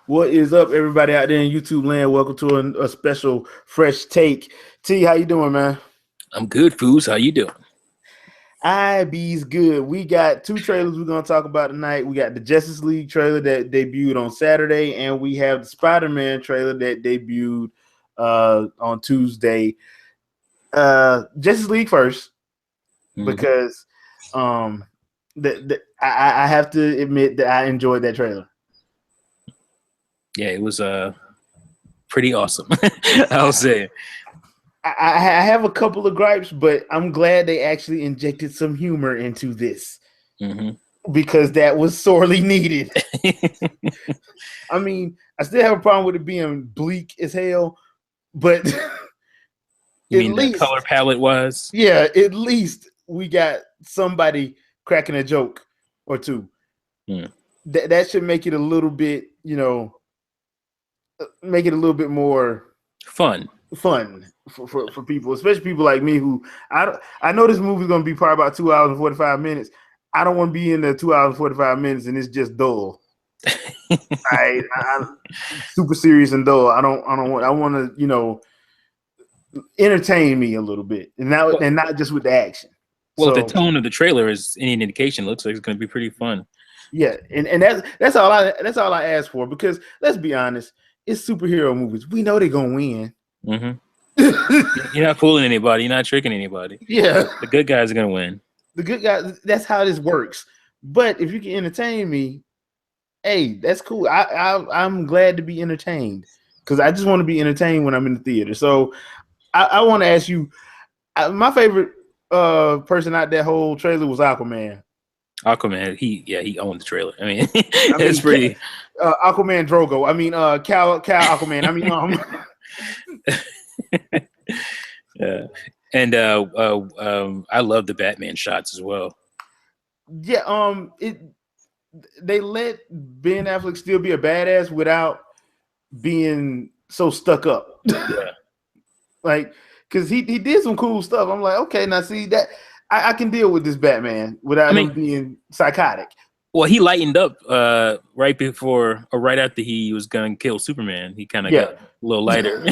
What is up, everybody out there in YouTube land? Welcome to a special fresh take. T, how you doing, man? I'm good, Foos. How you doing? IB's good. We got two trailers we're gonna talk about tonight. We got the Justice League trailer that debuted on Saturday, and we have the Spider-Man trailer that debuted on Tuesday. Justice League first, because I have to admit that I enjoyed that trailer. Yeah, it was pretty awesome. I'll say. I have a couple of gripes, but I'm glad they actually injected some humor into this because that was sorely needed. I mean, I still have a problem with it being bleak as hell, but you mean the color palette was? Yeah, at least we got somebody cracking a joke or two. That should make it a little bit, make it a little bit more fun for people, especially people like me who I know this movie's gonna be probably about 2 hours and 45 minutes. I don't want to be in the 2 hours and 45 minutes and it's just dull. I'm super serious and dull. I want to entertain me a little bit and not just with the action. Well, the tone of the trailer is any indication. Looks like it's going to be pretty fun. Yeah, and that's all I ask for, because let's be honest, it's superhero movies. We know they're gonna win. You're not fooling anybody. You're not tricking anybody. Yeah, the good guys are gonna win. The good guys. That's how this works. But if you can entertain me, hey, that's cool. I'm glad to be entertained, because I just want to be entertained when I'm in the theater. So I want to ask you, my favorite person out that whole trailer was Aquaman. Aquaman, he owned the trailer. I mean, it's pretty. Aquaman Drogo. I mean, Cal Aquaman. I mean, yeah, and I love the Batman shots as well. Yeah, they let Ben Affleck still be a badass without being so stuck up. Yeah, like, because he did some cool stuff. I'm like, okay, now see that. I can deal with this Batman without him being psychotic. Well, he lightened up right before or right after he was going to kill Superman. He kind of got a little lighter.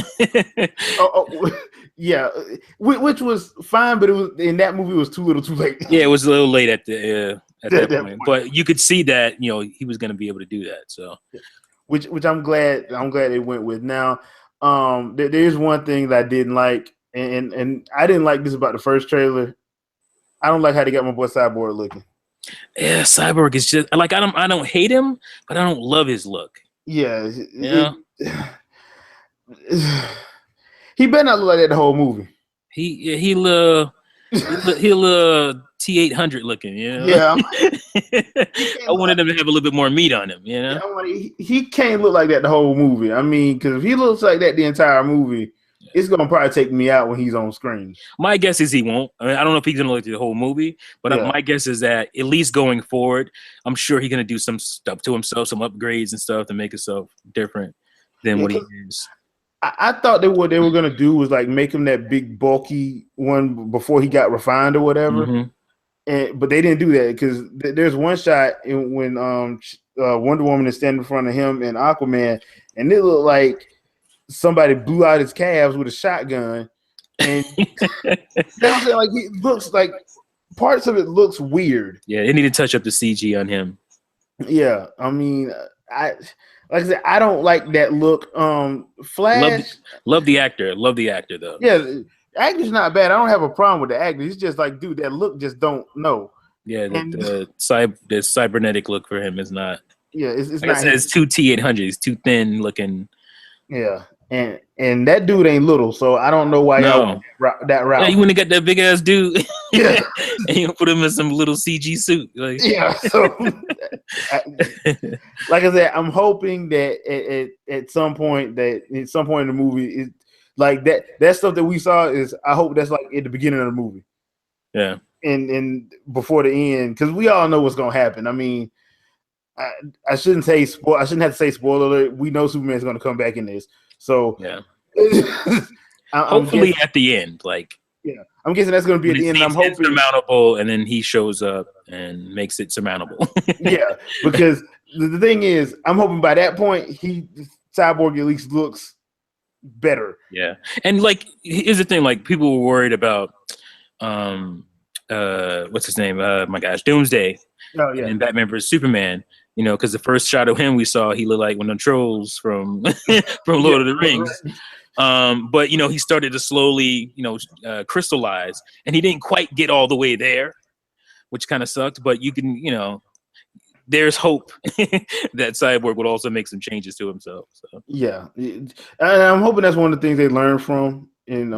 Yeah, which was fine, but it was in that movie. It was too little, too late. Yeah, it was a little late at that point. But you could see that he was going to be able to do that. So, which I'm glad they went with. Now, there's one thing that I didn't like, and I didn't like this about the first trailer. I don't like how they got my boy Cyborg looking. Yeah, Cyborg is just like I don't hate him, but I don't love his look. Yeah, he better not look like that the whole movie. He look T-800 looking. Yeah. I wanted him to have a little bit more meat on him. Yeah, he can't look like that the whole movie. I mean, because if he looks like that the entire movie, it's gonna probably take me out when he's on screen. My guess is he won't. I mean, I don't know if he's gonna look at the whole movie, but my guess is that at least going forward, I'm sure he's gonna do some stuff to himself, some upgrades and stuff to make himself different than what he is. I thought that what they were gonna do was like make him that big bulky one before he got refined or whatever. But they didn't do that, because there's one shot when Wonder Woman is standing in front of him and Aquaman, and it looked like somebody blew out his calves with a shotgun, and like he looks like parts of it looks weird. Yeah, they need to touch up the CG on him. Yeah, I mean, like I said, I don't like that look. Flash, love the actor though. Yeah, the actor's not bad. I don't have a problem with the actor. It's just like, dude, that look just don't know. Yeah, the cybernetic look for him is not. Yeah, it's like not. I said, it's too T-800. He's too thin looking. Yeah, and that dude ain't little, so I don't know why y'all went that route. Yeah, you wouldn't have got that big ass dude. Yeah, and you put him in some little CG suit. Like. Yeah, so like I said, I'm hoping that at some point in the movie, it, like that stuff that we saw is. I hope that's like at the beginning of the movie. Yeah, and before the end, because we all know what's gonna happen. I mean, I shouldn't say I shouldn't have to say spoiler alert. We know Superman's gonna come back in this. So yeah, hopefully at the end, like I'm guessing that's going to be at the end. I'm hoping surmountable, and then he shows up and makes it surmountable. Yeah, because the thing is, I'm hoping by that point Cyborg at least looks better. Yeah, and like here's the thing: like people were worried about, what's his name? My gosh, Doomsday. Oh yeah, and Batman vs Superman. You know, because the first shot of him we saw, he looked like one of the trolls from from Lord of the Rings. But you know, he started to slowly, crystallize, and he didn't quite get all the way there, which kind of sucked. But you can, there's hope that Cyborg would also make some changes to himself. So yeah, and I'm hoping that's one of the things they learned from in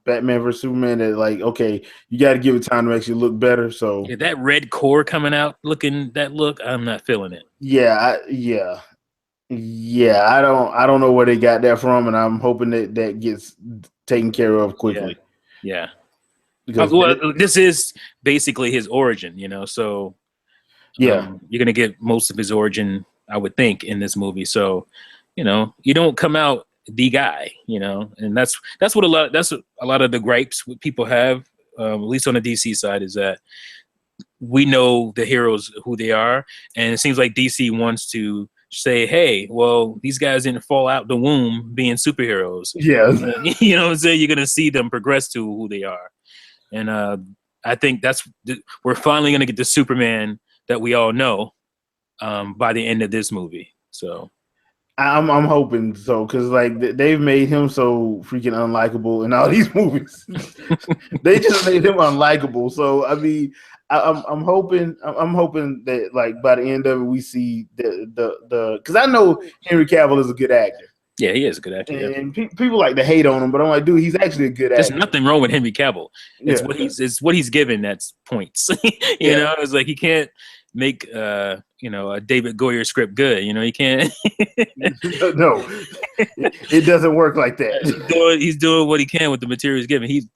Batman vs Superman. That like, okay, you got to give it time to actually look better. So yeah, that red core coming out, I'm not feeling it. Yeah. I don't know where they got that from, and I'm hoping that gets taken care of quickly. Yeah. Well, this is basically his origin, so you're gonna get most of his origin, I would think, in this movie. So, you don't come out the guy, and that's what a lot of the gripes people have, at least on the DC side, is that we know the heroes who they are, and it seems like DC wants to say, hey, well, these guys didn't fall out the womb being superheroes. Yeah. You know what I'm saying? You're going to see them progress to who they are. And I think we're finally going to get the Superman that we all know by the end of this movie. So I'm hoping so, because like they've made him so freaking unlikable in all these movies. They just made him unlikable. So I mean, I'm hoping that like by the end of it we see the because I know Henry Cavill is a good actor. Yeah, he is a good actor. And people like to hate on him, but I'm like, dude, he's actually a good actor. There's nothing wrong with Henry Cavill. It's what he's given that's points. You know, it's like he can't make a David Goyer script good. He can't. No, it doesn't work like that. He's doing what he can with the material he's given. He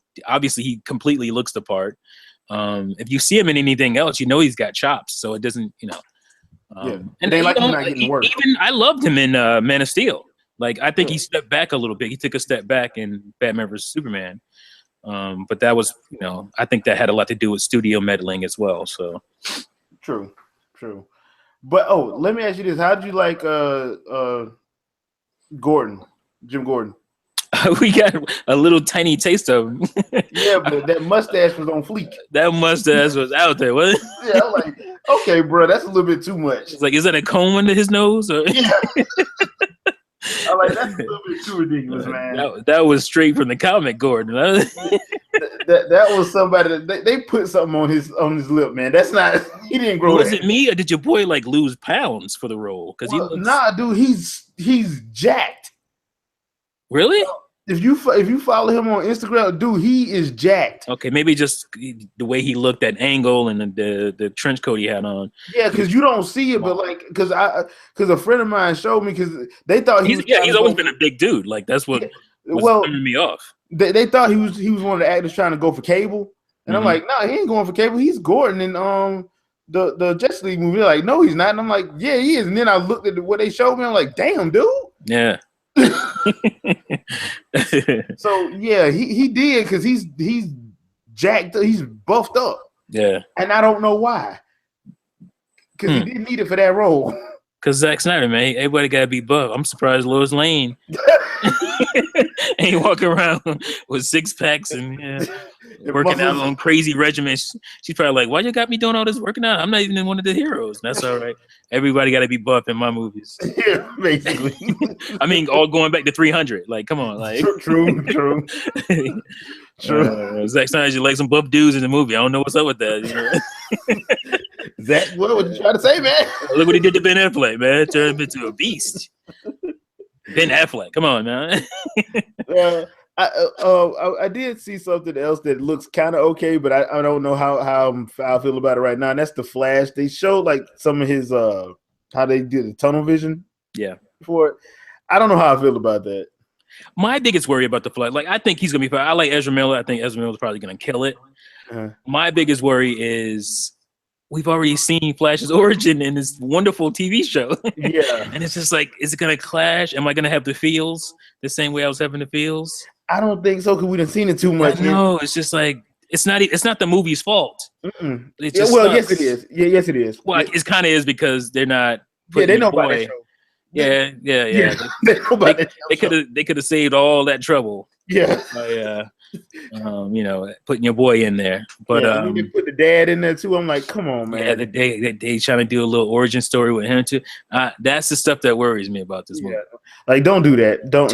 completely looks the part. If you see him in anything else, he's got chops. So it doesn't, and they like him not getting work. Even I loved him in Man of Steel. Like I think he stepped back a little bit. He took a step back in Batman vs Superman. But that was, I think that had a lot to do with studio meddling as well. So true. But let me ask you this: how did you like Jim Gordon? We got a little tiny taste of him. Yeah, but that mustache was on fleek. That mustache was out there, wasn't it? Yeah, I'm like, okay, bro, that's a little bit too much. It's like, is that a comb under his nose? Or? Yeah. I'm like, that's a little bit too ridiculous, man. That was straight from the comic, Gordon. that was somebody that they put something on his lip, man. That's not. He didn't grow. Was it me, or did your boy like lose pounds for the role? Because nah, dude, he's jacked. Really? If you follow him on Instagram, dude, he is jacked. Okay, maybe just the way he looked at angle and the trench coat he had on. Yeah, because you don't see it, but like, because a friend of mine showed me, because they thought he's always been a big dude. Like that's what was turning me off. They thought he was one of the actors trying to go for Cable, and I'm like, no, he ain't going for Cable. He's Gordon in the Justice League movie. They're like, no, he's not. And I'm like, yeah, he is. And then I looked at what they showed me. I'm like, damn, dude. Yeah. So yeah, he did, because he's jacked, he's buffed up. Yeah, and I don't know why, because he didn't need it for that role. Because Zack Snyder, man, everybody gotta be buff. I'm surprised Lois Lane ain't walking around with 6-packs and working out on crazy regimens. She's probably like, why you got me doing all this working out? I'm not even one of the heroes. That's all right. Everybody got to be buff in my movies. Yeah, basically. I mean, all going back to 300. Like, come on. Like, true. Zack Snyder just like some buff dudes in the movie. I don't know what's up with that. Zach, what were you trying to say, man? Look what he did to Ben Affleck, man. Turned him into a beast. Ben Affleck, come on, man. I did see something else that looks kind of okay, but I don't know how I feel about it right now. And that's the Flash. They showed like some of his how they did the tunnel vision. Yeah. For it. I don't know how I feel about that. My biggest worry about the Flash, like I think he's gonna be fine. I like Ezra Miller. I think Ezra Miller is probably gonna kill it. My biggest worry is we've already seen Flash's origin in this wonderful TV show. Yeah. And it's just like, is it going to clash? Am I going to have the feels the same way I was having the feels? I don't think so, because we done seen it too much. No, it's just like, it's not the movie's fault. Yes it is. Yeah, yes it is. Well, it kind of is, because they're not Yeah, they know about that show. Yeah. They know about that show. They could have saved all that trouble. Yeah. Putting your boy in there. But they put the dad in there too. I'm like, come on, man. Yeah, they trying to do a little origin story with him too. That's the stuff that worries me about this movie. Like, don't do that. Don't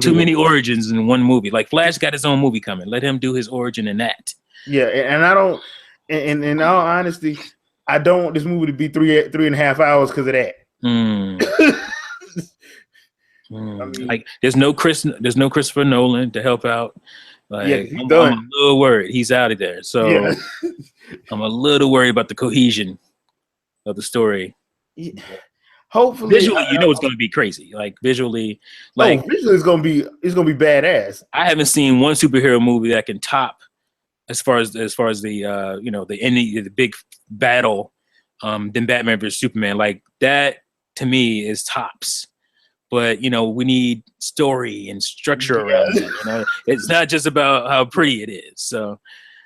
too many origins in one movie. Like Flash got his own movie coming. Let him do his origin in that. Yeah, and I don't. And in all honesty, I don't want this movie to be 3.5 hours because of that. I mean, like there's no Christopher Nolan to help out. Like I'm a little worried he's out of there. So I'm a little worried about the cohesion of the story. Yeah. Hopefully, visually, it's going to be crazy. Like visually, visually it's going to be badass. I haven't seen one superhero movie that can top as far as the the ending, the big battle, than Batman vs Superman. Like that to me is tops. But we need story and structure around it. It's not just about how pretty it is. So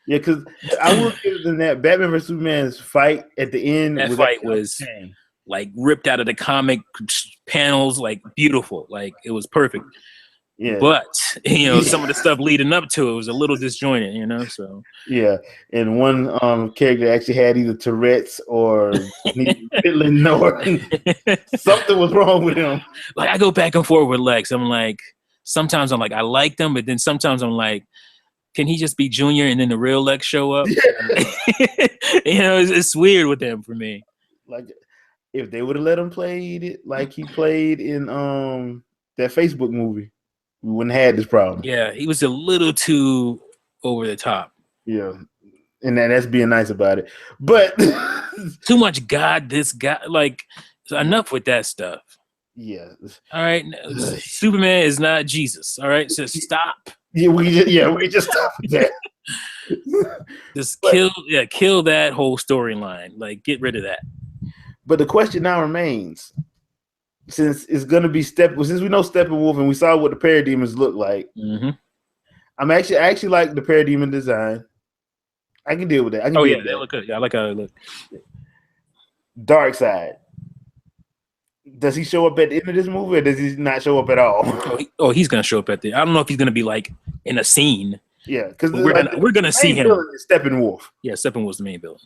yeah, because I will give them that Batman vs Superman's fight at the end. That fight was like ripped out of the comic panels, like beautiful, like it was perfect. Yeah, but some of the stuff leading up to it was a little disjointed. So yeah, and one character actually had either Tourette's or fiddling or something was wrong with him. Like I go back and forth with Lex. I'm like, sometimes I'm like, I like them, but then sometimes I'm like, can he just be Junior and then the real Lex show up? Yeah. It's weird with them for me. Like if they would have let him play it like he played in that Facebook movie, we wouldn't have had this problem. Yeah, he was a little too over the top. Yeah, and that's being nice about it. But too much God, this guy, like enough with that stuff. Yeah. All right, Superman is not Jesus. All right, so stop. Yeah, we just stop with that. Just kill that whole storyline. Like, get rid of that. But the question now remains. Since it's gonna be since we know Steppenwolf and we saw what the Parademons look like, I actually like the Parademon design. I can deal with that. They look good. Yeah, I like how they look. Darkseid. Does he show up at the end of this movie, or does he not show up at all? He's gonna show up at the. I don't know if he's gonna be like in a scene. Yeah, because we're gonna see him. Steppenwolf. Yeah, Steppenwolf's the main villain.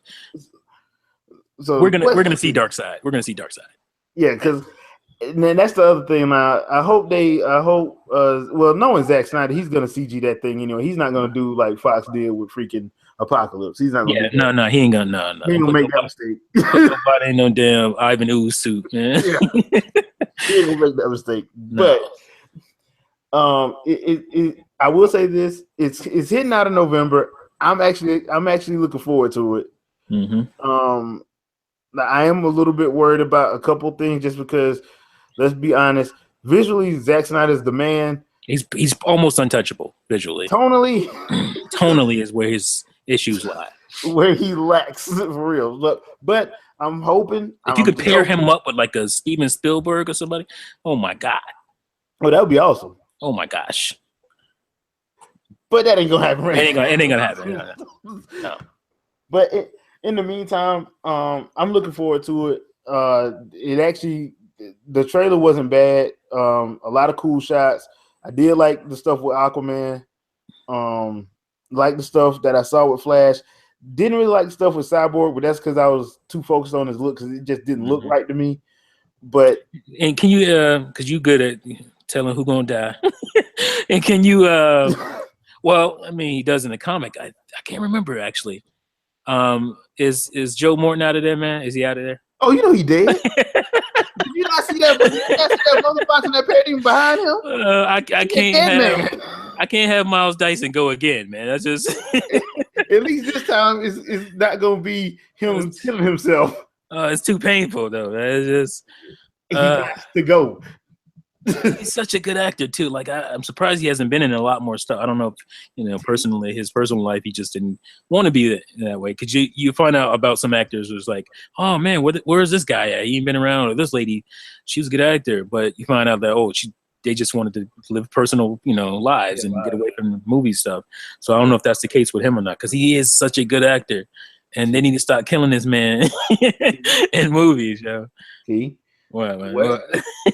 So we're gonna see Darkseid. We're gonna see Darkseid. Yeah, because. And then that's the other thing. I hope knowing Zack Snyder, he's gonna CG that thing. He's not gonna do like Fox did with freaking Apocalypse. He's not gonna. Yeah, no, he ain't gonna. No. He ain't gonna make that mistake. Nobody ain't no damn Ivan Ooze suit, man. Yeah. He ain't gonna make that mistake. No. But I will say this: it's hitting out in November. I'm actually looking forward to it. Mm-hmm. I am a little bit worried about a couple things just because. Let's be honest. Visually, Zack Snyder's the man. He's almost untouchable visually. Tonally is where his issues lie. Where he lacks for real. But I'm hoping if you could pair him up with like a Steven Spielberg or somebody. Oh my god. Oh, that would be awesome. Oh my gosh. But that ain't gonna happen. It ain't gonna happen. No. But in the meantime, I'm looking forward to it. It actually. The trailer wasn't bad. A lot of cool shots. I did like the stuff with Aquaman. Like the stuff that I saw with Flash. Didn't really like the stuff with Cyborg, but that's because I was too focused on his look because it just didn't look right to me. But can you, because you good at telling who gonna die, and can you, well, I mean, he does in the comic. I can't remember actually. Is Joe Morton out of there, man? Is he out of there? Oh, he did. Did you not see that? Motherfucker in that Parademon behind him? I can't have Miles Dyson go again, man. That's just. At least this time it's not gonna be him killing himself. It's too painful though. It's just. He has to go. He's such a good actor too. Like I'm surprised he hasn't been in a lot more stuff. I don't know if personally his personal life he just didn't want to be that way. Cause you find out about some actors who's like, oh man, where's this guy at? He ain't been around. Or this lady, she was a good actor, but you find out that they just wanted to live personal lives and get away from the movie stuff. So I don't know if that's the case with him or not. Cause he is such a good actor, and they need to stop killing this man in movies. See. What, man? What?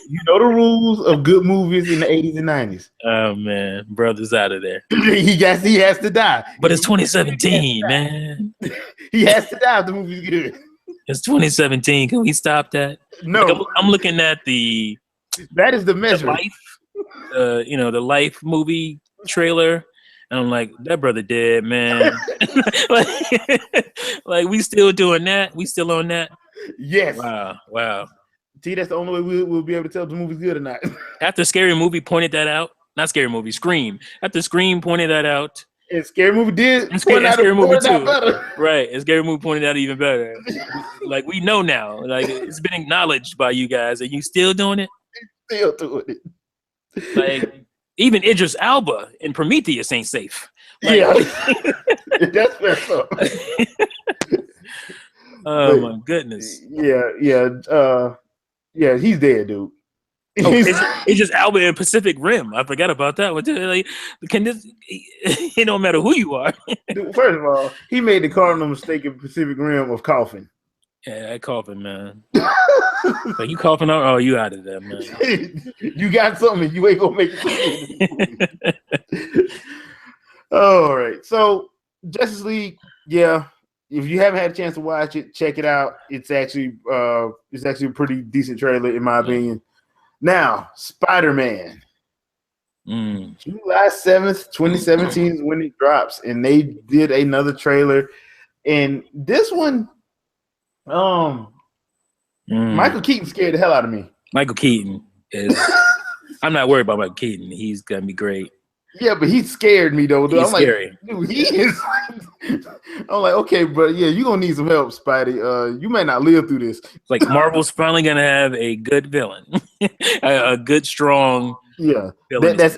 You know the rules of good movies in the 80s and 90s. Oh man, brother's out of there. he has to die. But it's 2017, man. He has to die if the movie's good. It's 2017. Can we stop that? No. Like, I'm looking at that is the measure. The Life movie trailer. And I'm like, that brother dead, man. like we still doing that? We still on that? Yes. Wow. See, that's the only way we'll be able to tell if the movie's good or not. After Scary Movie pointed that out, not Scary Movie, Scream. After Scream pointed that out. And Scary Movie did. And Scary Movie too. Right. And Scary Movie pointed out even better. Like, we know now. Like, it's been acknowledged by you guys. Are you still doing it? Still doing it. Like, even Idris Elba in Prometheus ain't safe. Like, yeah. That's messed up. Oh, my goodness. Yeah, he's dead, dude. Idris Elba in Pacific Rim. I forgot about that one. Like, it don't matter who you are. Dude, first of all, he made the cardinal mistake in Pacific Rim of coughing. Yeah, that coughing, man. Like, you coughing out? Oh, you out of there, man. You got something. You ain't gonna make it. All right. So Justice League, yeah. If you haven't had a chance to watch it, check it out. It's actually a pretty decent trailer, in my opinion. Now, Spider-Man. July 7th, 2017 is when it drops, and they did another trailer. And this one, Michael Keaton scared the hell out of me. Michael Keaton is. I'm not worried about Michael Keaton. He's gonna be great. Yeah, but he scared me though. He's scary. Like, dude, he is. I'm like, okay, but yeah, you gonna need some help, Spidey. You might not live through this. It's like Marvel's finally gonna have a good villain, a good, strong. Yeah, that's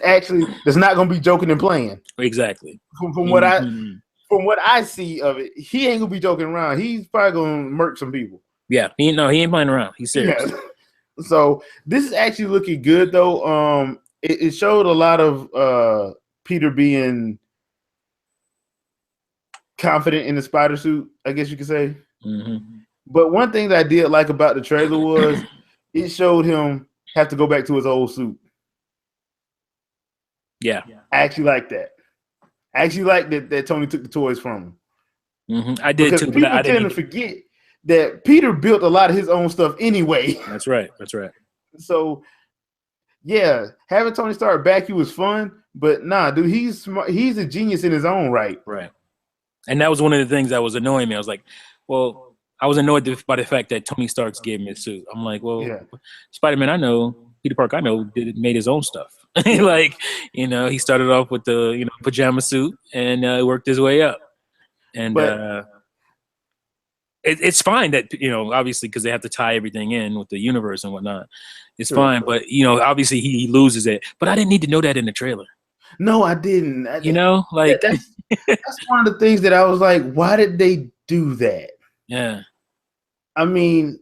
not gonna be joking and playing. Exactly. From what I see of it, he ain't gonna be joking around. He's probably gonna murk some people. Yeah, he ain't playing around. He's serious. Yeah. So this is actually looking good though. It showed a lot of Peter being confident in the spider suit, I guess you could say. Mm-hmm. But one thing that I did like about the trailer was it showed him have to go back to his old suit. Yeah. I actually like that. I actually like that Tony took the toys from him. Mm-hmm. I did because too. People tend to forget that Peter built a lot of his own stuff anyway. That's right. So, yeah, having Tony Stark back, he was fun, but nah, dude, he's smart. He's a genius in his own right. Right. And that was one of the things that was annoying me. I was like, well, I was annoyed by the fact that Tony Stark's gave me a suit. I'm like, well, yeah. Spider-Man, I know, Peter Parker, I know, made his own stuff. Like, he started off with the, pajama suit and worked his way up. And it's fine that, obviously, because they have to tie everything in with the universe and whatnot. It's fine, but obviously he loses it. But I didn't need to know that in the trailer. No, I didn't. That's one of the things that I was like, why did they do that? Yeah. I mean,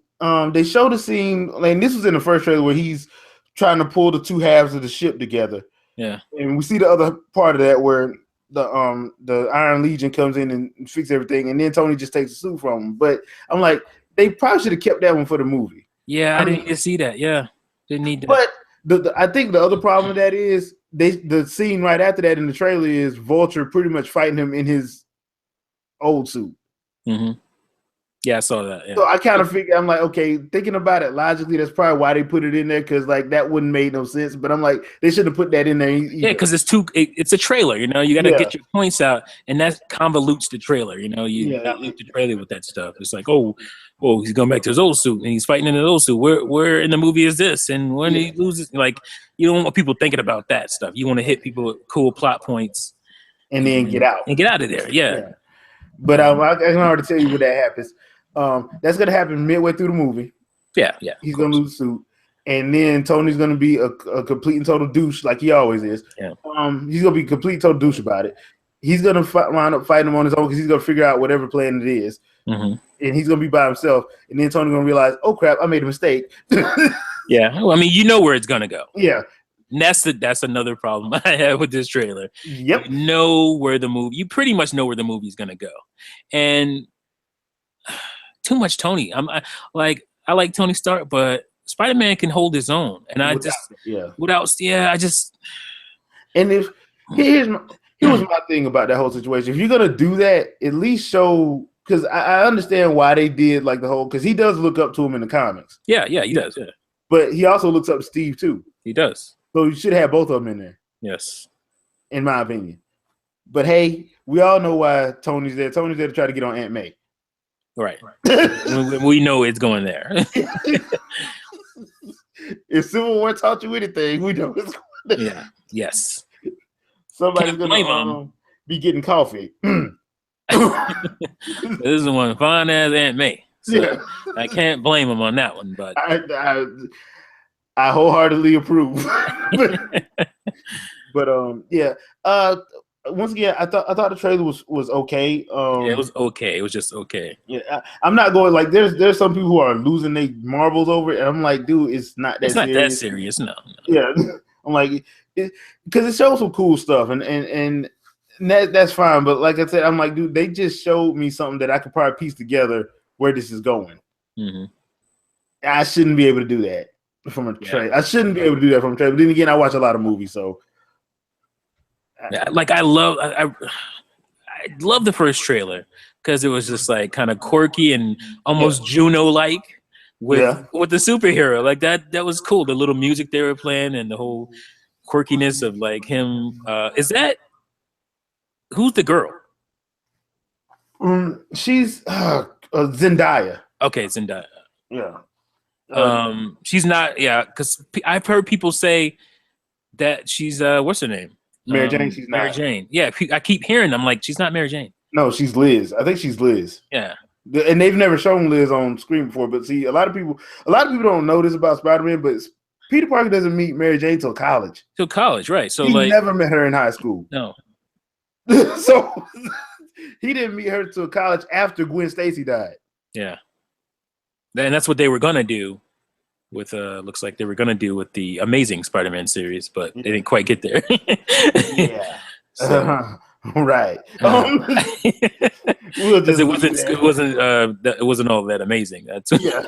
they showed a scene, like this was in the first trailer where he's trying to pull the two halves of the ship together. Yeah. And we see the other part of that where the Iron Legion comes in and fix everything, and then Tony just takes the suit from him. But I'm like, they probably should have kept that one for the movie. Yeah, I didn't see that. Yeah, didn't need that. But I think the other problem with that is the scene right after that in the trailer is Vulture pretty much fighting him in his old suit. Mm-hmm. Yeah, I saw that. Yeah. So I kind of figured, I'm like, okay, thinking about it logically, that's probably why they put it in there, because like that wouldn't make no sense. But I'm like, they shouldn't have put that in there either. Yeah, because it's a trailer, you got to get your points out, and that convolutes the trailer. You dilute the trailer with that stuff. It's like, oh, he's going back to his old suit and he's fighting in his old suit. Where in the movie is this? And when he loses, like, you don't want people thinking about that stuff. You want to hit people with cool plot points, and then get out of there. Yeah. But I can already tell you what that happens. That's gonna happen midway through the movie. Yeah. He's gonna lose the suit, and then Tony's gonna be a complete and total douche like he always is. Yeah. He's gonna be a complete and total douche about it. He's gonna wind up fighting him on his own because he's gonna figure out whatever plan it is, and he's gonna be by himself. And then Tony's gonna realize, oh crap, I made a mistake. Yeah. Well, I mean, you know where it's gonna go. Yeah. And that's another problem I have with this trailer. Yep. You pretty much know where the movie's gonna go, and too much Tony. I like Tony Stark, but Spider-Man can hold his own, and I just And if here was my thing about that whole situation. If you're gonna do that, at least show, because I understand why they did like the whole, because he does look up to him in the comics. Yeah, he does. Yeah, but he also looks up to Steve too. He does. So you should have both of them in there. Yes, in my opinion. But hey, we all know why Tony's there. Tony's there to try to get on Aunt May. Right. We know it's going there. If Civil War taught you anything, we know it's going there. Yeah. Yes. Somebody's gonna be getting coffee. This is one fine as Aunt May. So yeah. I can't blame him on that one, but I wholeheartedly approve. but yeah. Once again, I thought the trailer was okay. Yeah, it was okay. It was just okay. Yeah, I'm not going like there's some people who are losing their marbles over it, and I'm like, dude, it's not that serious. No. Yeah, I'm like, because it shows some cool stuff, and that's fine. But like I said, I'm like, dude, they just showed me something that I could probably piece together where this is going. Mm-hmm. I shouldn't be able to do that from a trailer. I shouldn't be able to do that from a trailer. But then again, I watch a lot of movies, so. Like I love the first trailer because it was just like kind of quirky and almost Juno-like with the superhero. Like that was cool. The little music they were playing and the whole quirkiness of like him. Who's the girl? She's Zendaya. Okay, Zendaya. Yeah. She's not. Yeah, because I've heard people say that she's what's her name? Mary Jane. She's not. Mary Jane. Yeah, I keep hearing them like she's not Mary Jane. No, she's Liz. I think she's Liz. Yeah. And they've never shown Liz on screen before. But see, a lot of people don't know this about Spider-Man, but Peter Parker doesn't meet Mary Jane till college. Till college, right? So he never met her in high school. No. So he didn't meet her till college after Gwen Stacy died. Yeah. And that's what they were gonna do with looks like they were gonna do with the Amazing Spider-Man series, but they didn't quite get there. Yeah. So, right. It wasn't all that amazing. That's yeah.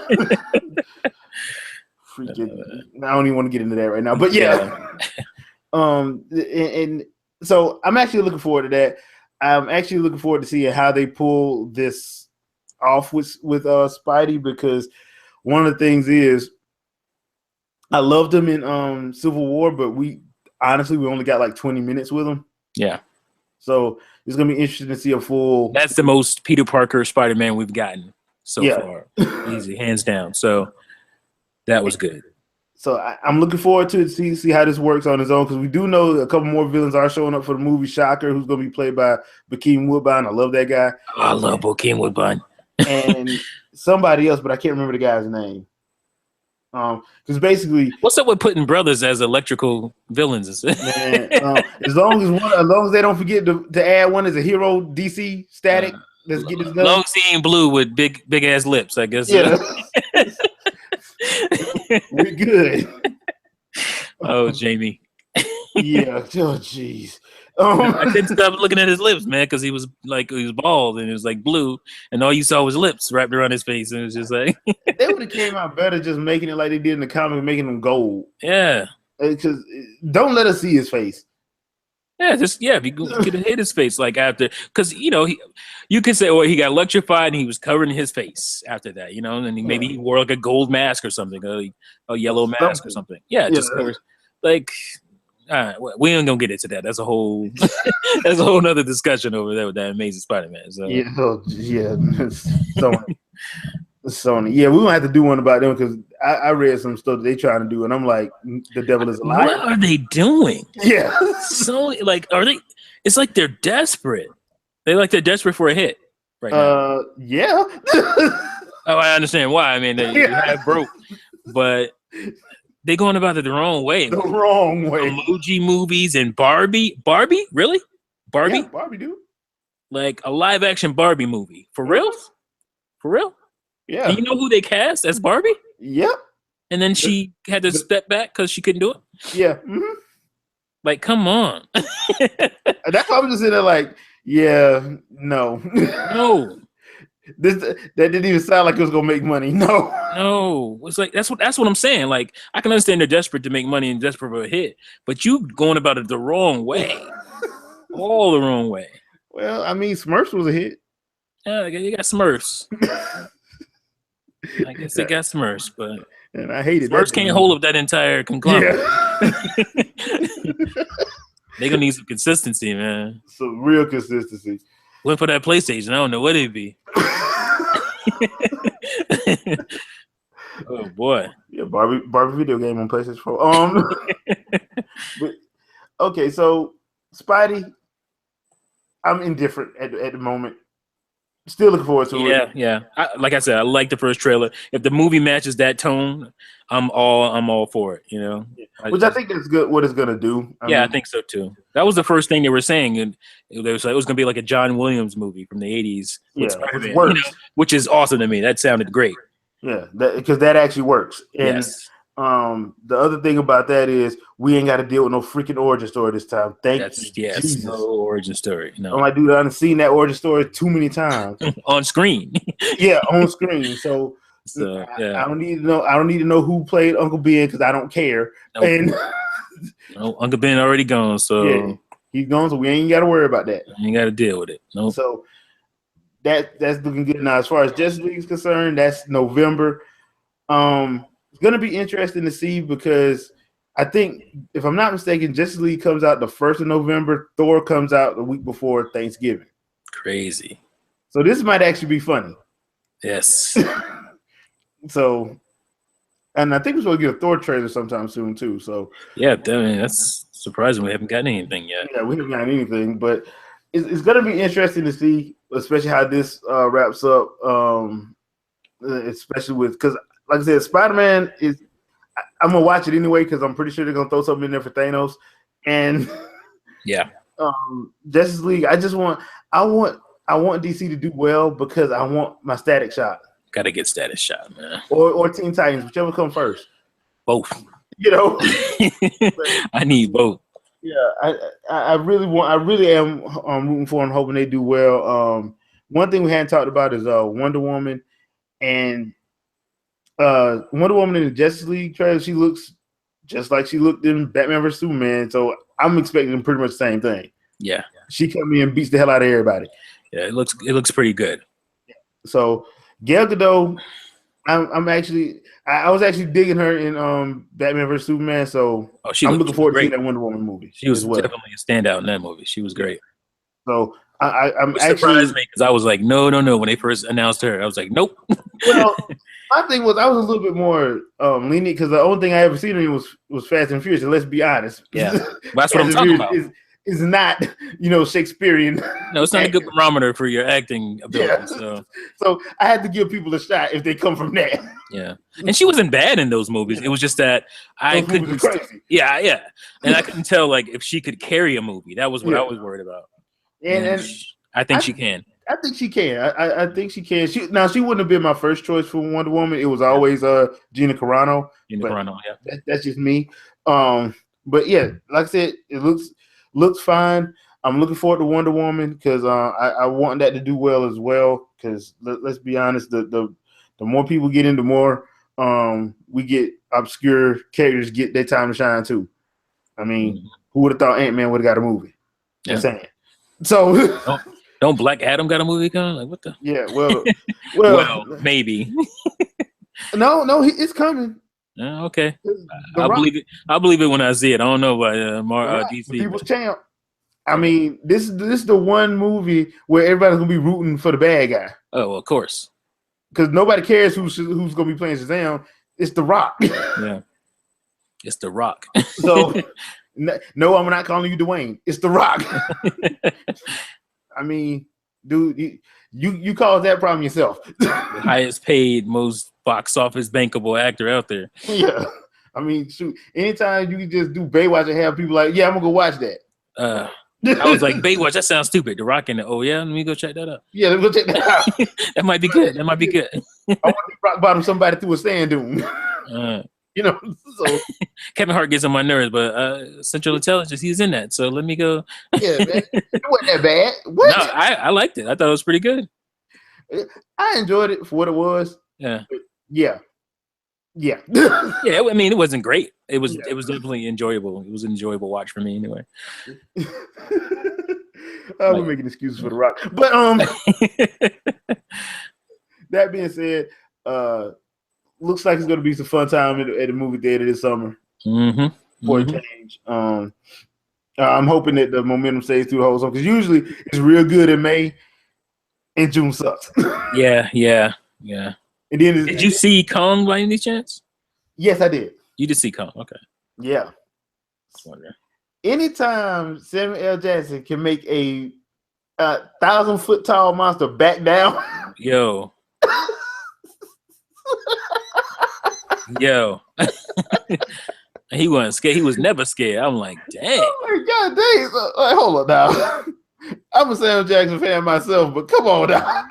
Freaking, I don't even want to get into that right now, but yeah. And so I'm actually looking forward to that. I'm actually looking forward to seeing how they pull this off with Spidey, because one of the things is I loved him in Civil War, but we only got like 20 minutes with him. Yeah. So it's gonna be interesting to see a full. That's the most Peter Parker Spider-Man we've gotten so far, easy, hands down. So that was good. So I'm looking forward to see how this works on his own, because we do know a couple more villains are showing up for the movie. Shocker, who's gonna be played by Bokeem Woodbine. I love that guy. Oh, I love Bokeem Woodbine. And somebody else, but I can't remember the guy's name. Because basically, what's up with putting brothers as electrical villains? Man, as long as they don't forget to add one as a hero, DC Static. Let's get this done. Long seeing blue with big ass lips, I guess. Yeah, we're good. Oh, Jamie. Yeah. Oh, jeez. I couldn't stop looking at his lips, man, because he was bald and it was like blue, and all you saw was lips wrapped around his face, and it was just like they would have came out better just making it like they did in the comic, making them gold. Yeah, because don't let us see his face. Yeah, if you could hit his face like after, because you could say, well, he got electrified and he was covering his face after that, and maybe he wore like a gold mask or something, a yellow mask or something. Yeah, just covers like. We ain't gonna get into that. That's a whole nother discussion over there with that Amazing Spider-Man. So. Yeah, Sony. Yeah, we gonna have to do one about them, because I read some stuff that they trying to do, and I'm like, the devil is a liar. What are they doing? Yeah, so like, are they? It's like they're desperate. They're desperate for a hit right now. Yeah. Oh, I understand why. I mean, they have broke, but. They going about it the wrong way. The wrong way. Emoji movies and Barbie. Barbie? Really? Barbie? Yeah, Barbie, dude. Like a live action Barbie movie. For real? For real? Yeah. And you know who they cast as Barbie? Yep. And then she had to step back because she couldn't do it? Yeah. Mm-hmm. Like, come on. That's why I'm just sitting there like, yeah, no. No. That didn't even sound like it was gonna make money. No. No, it's like that's what I'm saying. Like I can understand they're desperate to make money and desperate for a hit, but you going about it the wrong way, all the wrong way. Well, I mean, Smurfs was a hit. Yeah, you got Smurfs. I guess they got Smurfs, but and I hated Smurfs can't hold up that entire conglomerate. Yeah. They gonna need some consistency, man. Some real consistency. Went for that PlayStation. I don't know what it'd be. Oh boy. Yeah, Barbie video game on PlayStation 4. But, okay, so Spidey, I'm indifferent at the moment. Still looking forward to it. Yeah. Like I said, I like the first trailer. If the movie matches that tone, I'm all for it. You know, which I think is good. What it's gonna do. I mean, I think so too. That was the first thing they were saying, and it was gonna be like a John Williams movie from the '80s. Yeah, which works. Which is awesome to me. That sounded great. Yeah, because that actually works. And yes. The other thing about that is we ain't got to deal with no freaking origin story this time. Yes, Jesus. No origin story. No. I'm like, dude, I've seen that origin story too many times on screen. Yeah, on screen. So yeah. I don't need to know. I don't need to know who played Uncle Ben because I don't care. Nope. And no, Uncle Ben already gone. So yeah, he's gone. So we ain't got to worry about that. You ain't got to deal with it. No. Nope. So that's looking good. Now, as far as Justice League is concerned, that's November. It's going to be interesting to see because I think, if I'm not mistaken, Justice League comes out the 1st of November. Thor comes out the week before Thanksgiving. Crazy. So this might actually be funny. Yes. So, and I think we're supposed to get a Thor trailer sometime soon too. So yeah, I mean, that's surprising. We haven't gotten anything yet. Yeah, we haven't gotten anything, but it's going to be interesting to see, especially how this wraps up. Especially with, because like I said, Spider-Man is. I'm gonna watch it anyway because I'm pretty sure they're gonna throw something in there for Thanos, and yeah, Justice League. I want DC to do well because I want my Static Shock. Got to get Static Shock, man. Or Teen Titans, whichever comes first. Both. You know, I need both. Yeah, I really am rooting for them, hoping they do well. One thing we hadn't talked about is Wonder Woman, and Wonder Woman in the Justice League trailer. She looks just like she looked in Batman vs Superman. So I'm expecting pretty much the same thing. Yeah, she come in and beats the hell out of everybody. Yeah, it looks pretty good. So Gal Gadot, I was actually digging her in Batman vs Superman. So I'm looking forward to seeing that Wonder Woman movie. She was definitely a standout in that movie. She was great. So I'm actually surprised me because I was like, no. When they first announced her, I was like, nope. Well, my thing was I was a little bit more lenient because the only thing I ever seen in was Fast and Furious. And let's be honest, yeah, that's what I'm talking about. Is not Shakespearean. No, it's not a good barometer for your acting ability. Yeah. So I had to give people a shot if they come from that. Yeah, and she wasn't bad in those movies. It was just that I couldn't. Yeah, and I couldn't tell like if she could carry a movie. That was what I was worried about. And I think she can. I think she can. I think she can. She wouldn't have been my first choice for Wonder Woman. It was always Gina Carano. Yeah. That's just me. But yeah, like I said, it looks fine. I'm looking forward to Wonder Woman because I want that to do well as well. Because let's be honest, the more people get in, the more we get obscure characters get their time to shine too. I mean, who would have thought Ant-Man would have got a movie? Yeah. I'm saying. So don't Black Adam got a movie coming? Like what the? Yeah, well, maybe. No, it's coming. Okay, I'll believe it when I see it. I don't know about DC. People's Champ. I mean, this is the one movie where everybody's gonna be rooting for the bad guy. Oh, well, of course. Because nobody cares who's gonna be playing Shazam. It's The Rock. Yeah, it's The Rock. So. No, I'm not calling you Dwayne. It's The Rock. I mean, dude, you caused that problem yourself. The highest paid, most box office bankable actor out there. Yeah. I mean, shoot, anytime you can just do Baywatch and have people like, yeah, I'm gonna go watch that. I was like, Baywatch, that sounds stupid. The Rock in it. Oh yeah, let me go check that out. Yeah, let me go check that out. That might be good. I want to rock bottom somebody through a sand dune. So Kevin Hart gets on my nerves, but Central Intelligence, he's in that. So let me go. Yeah, man. It wasn't that bad. What? No, I liked it. I thought it was pretty good. I enjoyed it for what it was. Yeah. But yeah. Yeah. Yeah, I mean, it wasn't great. It was definitely enjoyable. It was an enjoyable watch for me anyway. We're making excuses for The Rock. But that being said, looks like it's going to be some fun time at the movie theater this summer for a change. I'm hoping that the momentum stays through the whole summer because usually it's real good in May and June sucks. Yeah. And then did you see Kong by any chance? Yes, I did. You did see Kong, okay? Yeah. Anytime Samuel L. Jackson can make a 1,000-foot tall monster back down, yo, he wasn't scared. He was never scared. I'm like, dang. Oh my God, dang. Hold on now. I'm a Samuel Jackson fan myself, but come on now.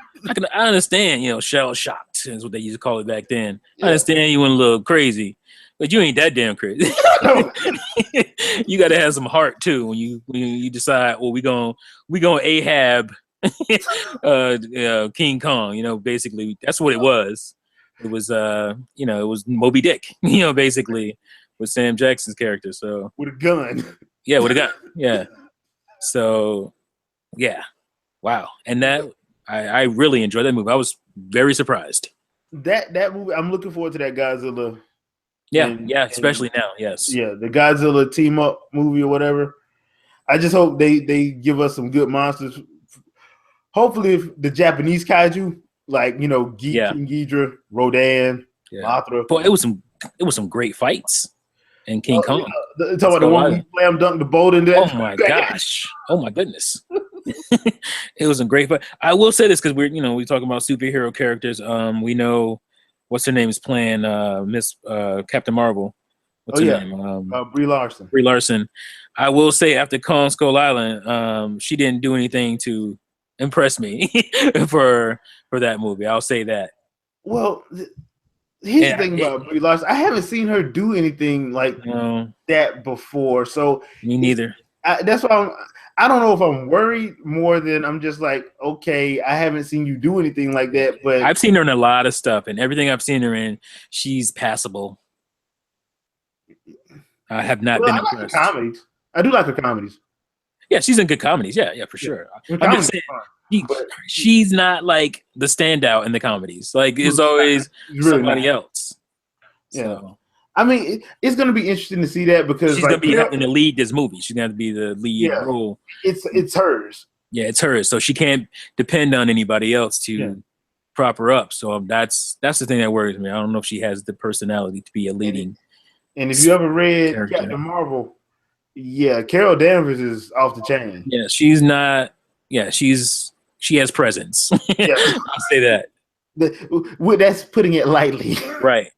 I understand, shell shocked is what they used to call it back then. Yeah. I understand you went a little crazy, but you ain't that damn crazy. You got to have some heart too when you decide, well, we gonna Ahab King Kong. Basically that's what it was. It was it was Moby Dick. Basically with Sam Jackson's character. So with a gun. Yeah, with a gun. Yeah. So yeah, wow, and that. I really enjoyed that movie. I was very surprised. That movie, I'm looking forward to that Godzilla. Yeah, especially now. Yes. Yeah, the Godzilla team up movie or whatever. I just hope they give us some good monsters. Hopefully, if the Japanese kaiju like King Ghidorah, Rodan, Mothra. Boy, it was some great fights in King Kong. Talking about the one who slam dunked the boat into that. Oh my gosh! Oh my goodness! It was a great fight. I will say this because we're talking about superhero characters. We know what's her name is playing Miss Captain Marvel. What's her name? Brie Larson. Brie Larson. I will say after Kong Skull Island, she didn't do anything to impress me for that movie. I'll say that. Well, here's the thing about Brie Larson. I haven't seen her do anything like that before. So me neither. That's why I don't know if I'm worried more than I'm just like, okay, I haven't seen you do anything like that. But I've seen her in a lot of stuff, and everything I've seen her in, she's passable. I have not been impressed. Like comedies. I do like her comedies. Yeah, she's in good comedies. Yeah, for sure. I'm just saying, she's not like the standout in the comedies. Like it's always somebody else. Yeah. So. I mean, it's going to be interesting to see that because she's going to be helping to lead this movie. She's going to be the lead role. It's hers. Yeah, it's hers. So she can't depend on anybody else to prop her up. So that's the thing that worries me. I don't know if she has the personality to be a leading. And if you ever read Captain Marvel, Carol Danvers is off the chain. Yeah, she's not. Yeah, she has presence. Yeah. I'll say that. That's putting it lightly. Right.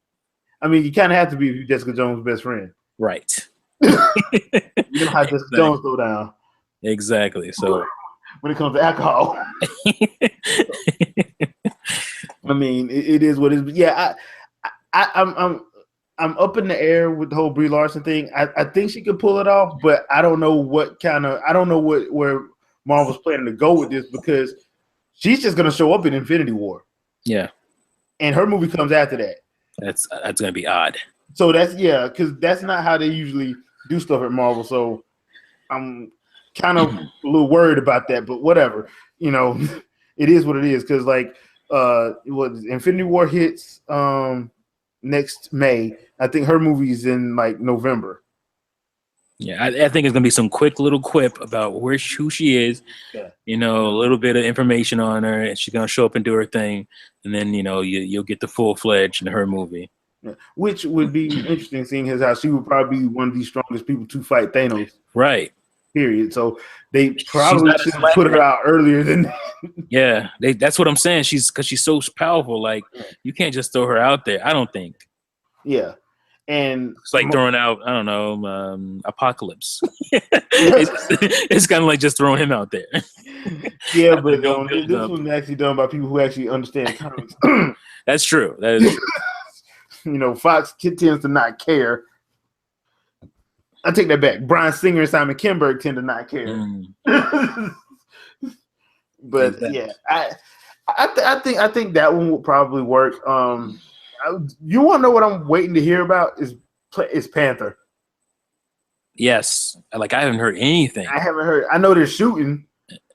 I mean, you kind of have to be Jessica Jones' best friend. Right. You know how Jessica Jones go down. Exactly. So when it comes to alcohol. I mean, it is what it is. Yeah, I'm up in the air with the whole Brie Larson thing. I think she could pull it off, but I don't know where Marvel's planning to go with this because she's just gonna show up in Infinity War. Yeah. And her movie comes after that. That's gonna be odd. So because that's not how they usually do stuff at Marvel. So I'm kind of a little worried about that, but whatever. It is what it is. Because Infinity War hits next May. I think her movie's in like November. Yeah, I think it's gonna be some quick little quip about who she is. Yeah. A little bit of information on her, and she's gonna show up and do her thing, and then you'll get the full-fledged in her movie. Yeah. Which would be interesting, seeing as how she would probably be one of the strongest people to fight Thanos. Right. Period. So they probably should put her out earlier than that. Yeah, that's what I'm saying. Because she's so powerful. Like you can't just throw her out there. I don't think. Yeah. And it's like throwing out, I don't know, Apocalypse. It's kind of like just throwing him out there. Yeah, but this was actually done by people who actually understand comics. That's true. That is true. Fox tends to not care. I take that back. Bryan Singer and Simon Kinberg tend to not care. But exactly. Yeah, I think that one would probably work. You want to know what I'm waiting to hear about? Is Panther. Yes, like I haven't heard anything. I haven't heard. I know they're shooting.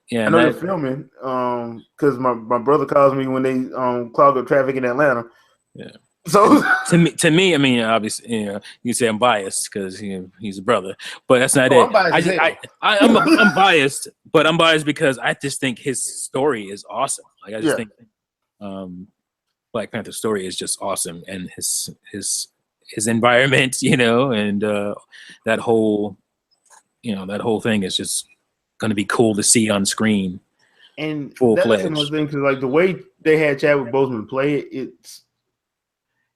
Yeah, I know they're filming. Because my brother calls me when they clog up traffic in Atlanta. Yeah. So to me, I mean, obviously, you know, you say I'm biased because he's a brother, but that's not it. I'm biased, but I'm biased because I just think his story is awesome. Like I just think Black Panther's story is just awesome, and his environment, you know, and that whole thing is just going to be cool to see on screen. And full-fledged. That's another thing, because like the way they had Chadwick Boseman play it, it's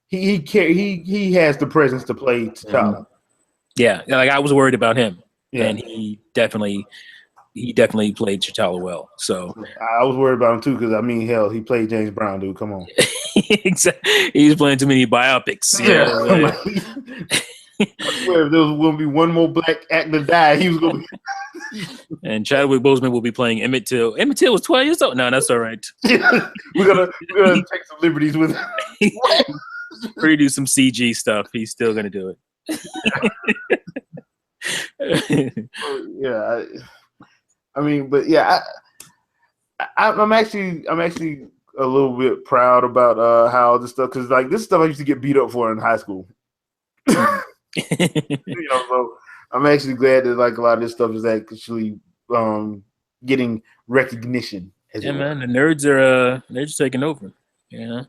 he has the presence to play T'Challa. Yeah, like I was worried about him, and he definitely played T'Challa well. So I was worried about him too, because I mean, hell, he played James Brown, dude. Come on. Exactly. He's playing too many biopics. Yeah. I swear, if there was going to be one more black actor die, he was going to be. And Chadwick Boseman will be playing Emmett Till. Emmett Till was 12 years old. No, that's all right. We're gonna take some liberties with him. Redo some CG stuff. He's still gonna do it. Yeah, I mean, but yeah, I'm actually a little bit proud about how this stuff, because like this stuff I used to get beat up for in high school. You know, so I'm actually glad that like a lot of this stuff is actually getting recognition. Yeah, man, the nerds are just taking over. You know,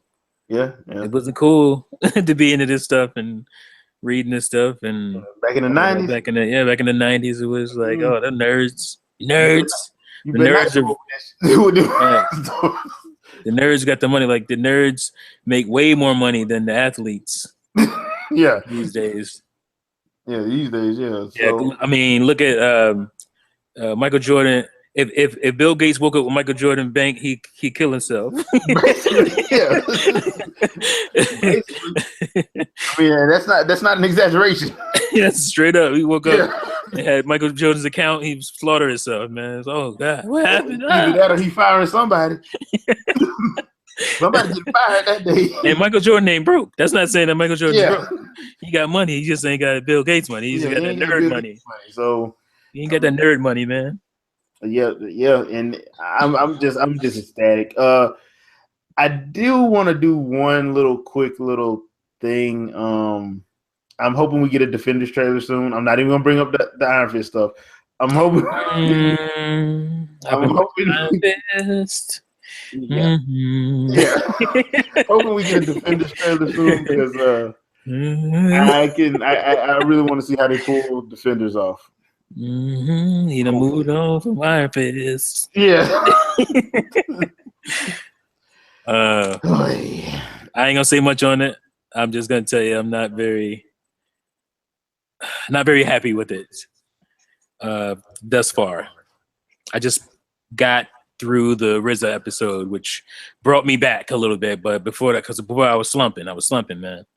yeah. It wasn't cool to be into this stuff and reading this stuff, and back in the 90s. Back in the 90s, it was like, oh, the nerds. The nerds got the money. Like the nerds make way more money than the athletes. Yeah, these days. Yeah, these days. Yeah. So, I mean, look at Michael Jordan. If Bill Gates woke up with Michael Jordan bank, he kill himself. Yeah. I mean, that's not an exaggeration. Yeah, straight up. He woke up and had Michael Jordan's account. He slaughtered himself, man. Oh God, what happened? Either that or he firing somebody. Somebody getting fired that day. And Michael Jordan ain't broke. That's not saying that Michael Jordan's broke. He got money. He just ain't got Bill Gates money. He's got that nerd money. So he ain't got that nerd money, man. Yeah, and I'm just ecstatic. I do want to do one quick little thing. I'm hoping we get a Defenders trailer soon. I'm not even gonna bring up the Iron Fist stuff. I'm hoping. I'm hoping. Iron Fist. Yeah. Hoping we get a Defenders trailer soon, because I really want to see how they pull Defenders off. You done moved on from Iron Fist. Yeah. I ain't gonna say much on it. I'm just gonna tell you I'm not very happy with it thus far. I just got through the RZA episode, which brought me back a little bit, but before that, because before I was slumping, man.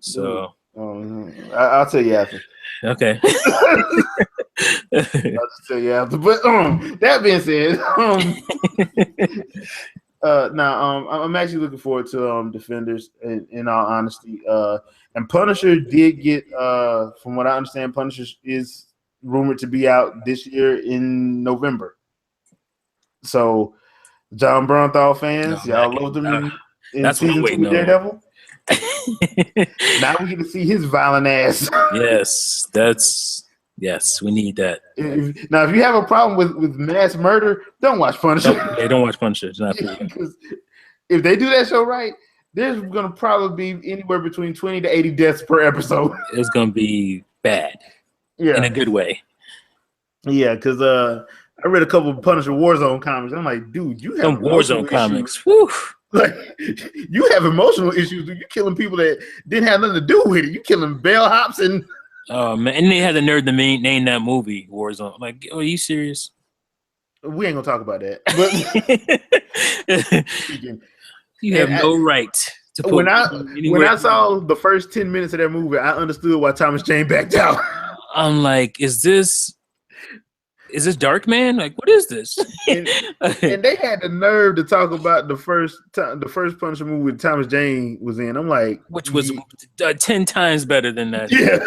So I'll tell you after. Okay. I'll just tell you after. But that being said, I'm actually looking forward to Defenders. In all honesty, and Punisher did get, from what I understand, Punisher is rumored to be out this year in November. So, John Bernthal fans, y'all loved him in season 2 of Daredevil. Now we get to see his violent ass. Yes, we need that. Now, if you have a problem with mass murder, don't watch Punisher. Don't watch Punisher. It's not for you. Because if they do that show right, there's going to probably be anywhere between 20 to 80 deaths per episode. It's going to be bad. Yeah, in a good way. Yeah, because I read a couple of Punisher Warzone comics. I'm like, dude, you have some Warzone comics. Whew. Like, you have emotional issues. Dude. You're killing people that didn't have nothing to do with it. You killing bellhops and. Oh man, and they had the nerve to name that movie Warzone. I'm like, oh, are you serious? We ain't gonna talk about that. But you have no right to put. When I saw the first 10 minutes of that movie, I understood why Thomas Jane backed out. I'm like, is this is this Darkman? Like, what is this? And they had the nerve to talk about the first Punisher movie Thomas Jane was in. I'm like, which was 10 times better than that. Yeah,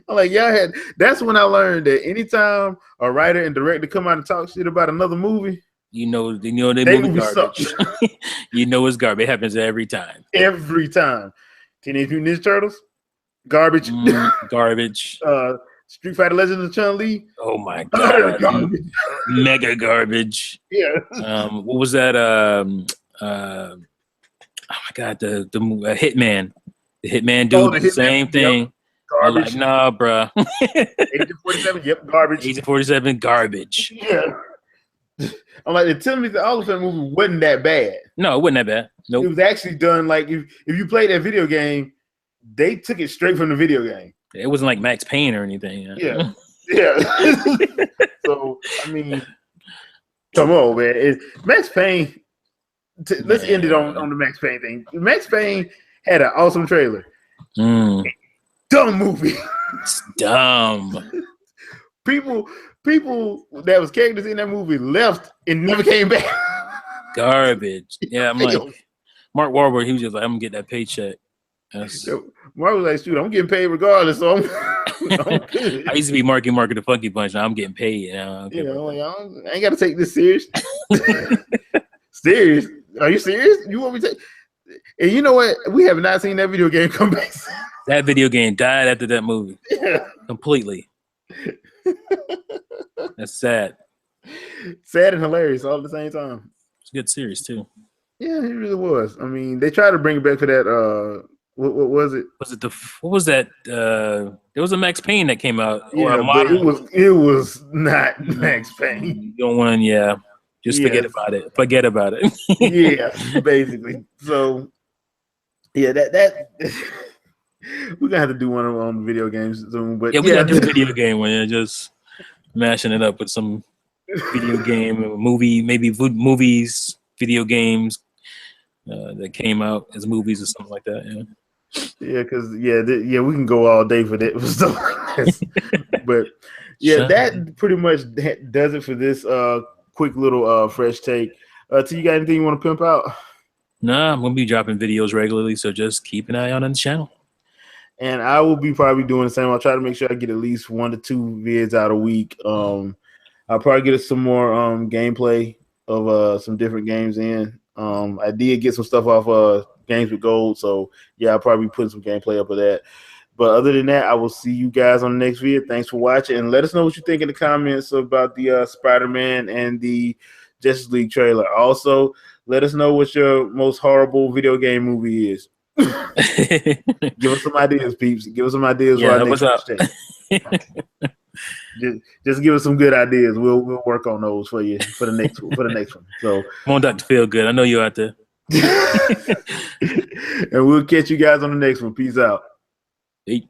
I'm like, y'all had. That's when I learned that anytime a writer and director come out and talk shit about another movie, they movie garbage. You know it's garbage. It happens every time. Every time. Teenage Mutant Ninja Turtles, garbage. Garbage. Street Fighter Legends of Chun-Li. Oh my god. Garbage. Mega garbage. Yeah. What was that? Oh my god, the Hitman. The Hitman dude, the same thing. Yep. Garbage. Like, nah, bruh. Agent 47, yep, garbage. Agent 47, garbage. Yeah. I'm like, tell me the Oliphant movie wasn't that bad. No, it wasn't that bad. Nope. It was actually done like if you played that video game, they took it straight from the video game. It wasn't like Max Payne or anything. Yeah. So I mean, come on, man. Max Payne. Let's end it on the Max Payne thing. Max Payne had an awesome trailer. Dumb movie. It's dumb. People that was characters in that movie left and never came back. Garbage. Yeah, I'm like Mark Wahlberg. He was just like, I'm gonna get that paycheck. Mark was like, shoot, I'm getting paid regardless. So I'm good. I used to be Marky Mark of the Funky Bunch. Now I'm getting paid. I ain't got to take this serious. Serious? Are you serious? You want me to? And you know what? We have not seen that video game come back. That video game died after that movie. Yeah. Completely. That's sad. Sad and hilarious all at the same time. It's a good series too. Yeah, it really was. I mean, they tried to bring it back for that. What was it? What was that? There was a Max Payne that came out. Yeah, but it was not Max Payne. You don't want, just forget about it. Forget about it. Yeah, basically. So, yeah, that we're gonna have to do one on video games soon. But yeah, we gotta do a video game when just mashing it up with some video game movie, maybe movies, video games that came out as movies or something like that. Yeah. Yeah, because we can go all day for that stuff like this. But yeah, that pretty much does it for this quick little fresh take. T, you got anything you want to pimp out? Nah, I'm gonna be dropping videos regularly, so just keep an eye out on the channel. And I will be probably doing the same. I'll try to make sure I get at least 1 to 2 vids out a week. I'll probably get some more gameplay of some different games in. I did get some stuff off Games with Gold, so yeah, I'll probably put some gameplay up of that. But other than that, I will see you guys on the next video. Thanks for watching, and let us know what you think in the comments about the Spider-Man and the Justice League trailer. Also, let us know what your most horrible video game movie is. Give us some ideas, peeps. Give us some ideas. Yeah, what's up? Just give us some good ideas. We'll work on those for you for the next one. So come on, Dr. Feel Good. I know you're out there. And we'll catch you guys on the next one. Peace out. Hey.